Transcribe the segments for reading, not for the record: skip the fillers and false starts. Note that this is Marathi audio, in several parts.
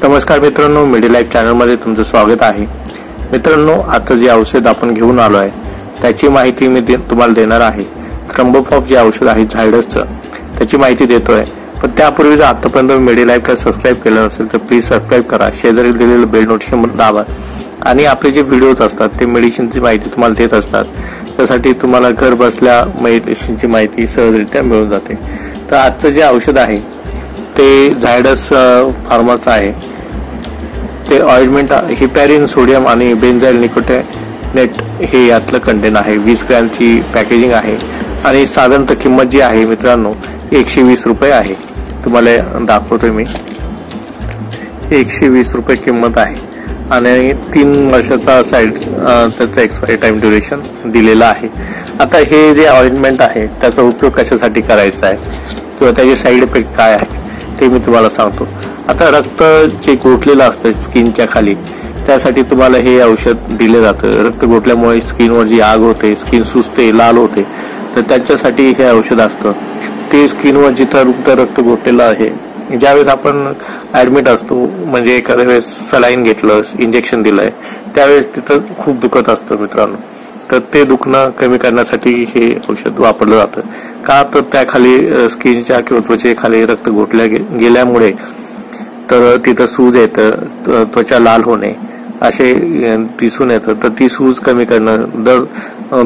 नमस्कार मित्रांनो, मेडिलाइफ चॅनल मध्ये तुमचं स्वागत आहे। मित्रांनो, आता जे औषध आपण घेऊन आलो आहे त्याची माहिती मी तुम्हाला देणार आहे। थ्रोम्बोफॉब जे औषध आहे झायडसचं त्याची माहिती देतोय। पण त्यापूर्वी जर आतापर्यंत मेडिलाइफला सबस्क्राइब केलं नसेल तर प्लीज सबस्क्राइब करा, शेजारी दिलेलं बेल नोटिफिकेशन दाबा आणि आपले जे व्हिडिओज असतात ते मेडिसिनची माहिती तुम्हाला देत असतात। त्यासाठी तुम्हाला घर बसल्या मेडिसिनची माहिती सहजरित्या मिळून जाते। तर आजचं जे औषध आहे ते झायडस फार्माचं आहे। ते ऑइंटमेंट हिपॅरिन सोडियम आणि बेंझाइल निकोटिनेट हे यातलं कंटेंट आहे। 20 ग्रॅमची पॅकेजिंग आहे आणि साधारणतः किंमत जी आहे मित्रांनो 120 रुपये आहे। तुम्हाला दाखवतोय मी, 120 रुपये किंमत आहे आणि 3 वर्षाचा साइड त्याचा एक्सपायरी टाइम ड्युरेशन दिलेला आहे। आता हे जे ऑइंटमेंट आहे त्याचा उपयोग कशासाठी करायचा आहे किंवा त्याचे साइड इफेक्ट काय आहे ते मी तुम्हाला सांगतो। आता रक्त जे गोठलेलं असतं स्किनच्या खाली त्यासाठी तुम्हाला हे औषध दिले जातं। रक्त गोठल्यामुळे स्किनवर जी आग होते, स्किन सुजते, लाल होते, तर त्याच्यासाठी हे औषध असतं। ते स्किनवर जिथं रक्त गोठलेलं आहे ज्यावेळेस आपण ऍडमिट असतो, म्हणजे एखाद्या वेळेस सलाईन घेतलं, इंजेक्शन दिलंय, त्यावेळेस तिथं खूप दुखत असतं मित्रांनो। तर ते दुखणं कमी करण्यासाठी हे औषध वापरलं जातं। का तर त्याखाली स्किनच्या किंवा त्वचेखाली रक्त गोठल्या गेल्यामुळे तर तिथं सूज येतं, त्वचा लाल होणे असे दिसून येतं। तर ती सूज कमी करणं,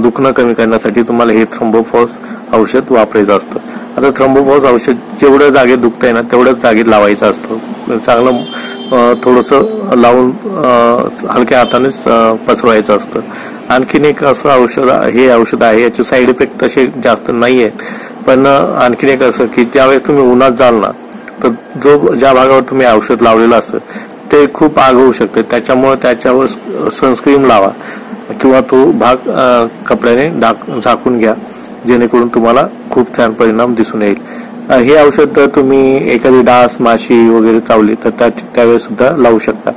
दुखणं कमी करण्यासाठी तुम्हाला हे थ्रोम्बोफॉब औषध वापरायचं असतं। आता थ्रोम्बोफॉब औषध जेवढ्या जागेत दुखतंय ना तेवढ्याच जागेत लावायचं असतं। चांगलं थोडंसं लावून हलक्या हातानेच पसरवायचं असतं। आणखीन एक असं औषध हे औषध आहे, याचे साईड इफेक्ट तसे जास्त नाही आहेत, पण आणखीन एक असं की ज्यावेळेस तुम्ही उन्हात जाल ना तर ज्या भागावर तुम्ही औषध लावलेलं असतं ते खूप आग होऊ शकते। त्याच्यामुळे त्याच्यावर सनस्क्रीन लावा किंवा तो भाग कपड्याने झाकून घ्या, जेणेकरून तुम्हाला खूप छान परिणाम दिसून येईल। हे औषध तर तुम्ही एखादी डास, माशी वगैरे चावली तर त्यावेळेस सुद्धा लावू शकता।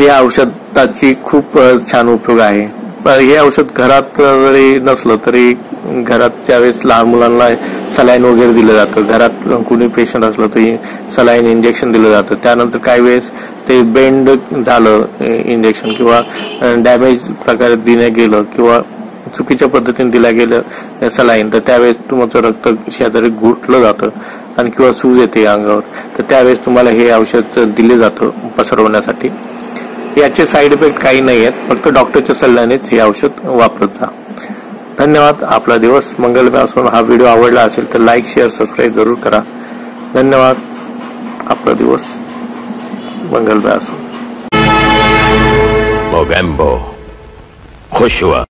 या औषधाची खूप छान उपयोग आहे। हे औषध घरात जरी नसलं तरी घरात ज्यावेळेस लहान मुलांना सलाईन वगैरे दिलं जातं, घरात कुणी पेशंट असलं तरी सलाईन इंजेक्शन दिलं जातं। त्यानंतर काही वेळेस ते बेंड झालं इंजेक्शन किंवा डॅमेज प्रकारे दिलं गेलं किंवा चुकीच्या पद्धतीने दिल्या गेलं सलाईन, तर त्यावेळेस तुमचं रक्त शेजारी घुटलं जातं आणि किंवा सूज येते अंगावर, तर त्यावेळेस तुम्हाला हे औषध दिले जातं पसरवण्यासाठी। याचे साईड इफेक्ट काही नाही आहेत, फक्त डॉक्टरच्या सल्ल्यानेच हे औषध वापरत जा। धन्यवाद। आपला दिवस मंगलमय असो। हा व्हिडिओ आवडला असेल तर लाईक, शेअर, सबस्क्राईब जरूर करा। धन्यवाद। आपला दिवस मंगलमय असो। मोगेम्बो खुश हुआ।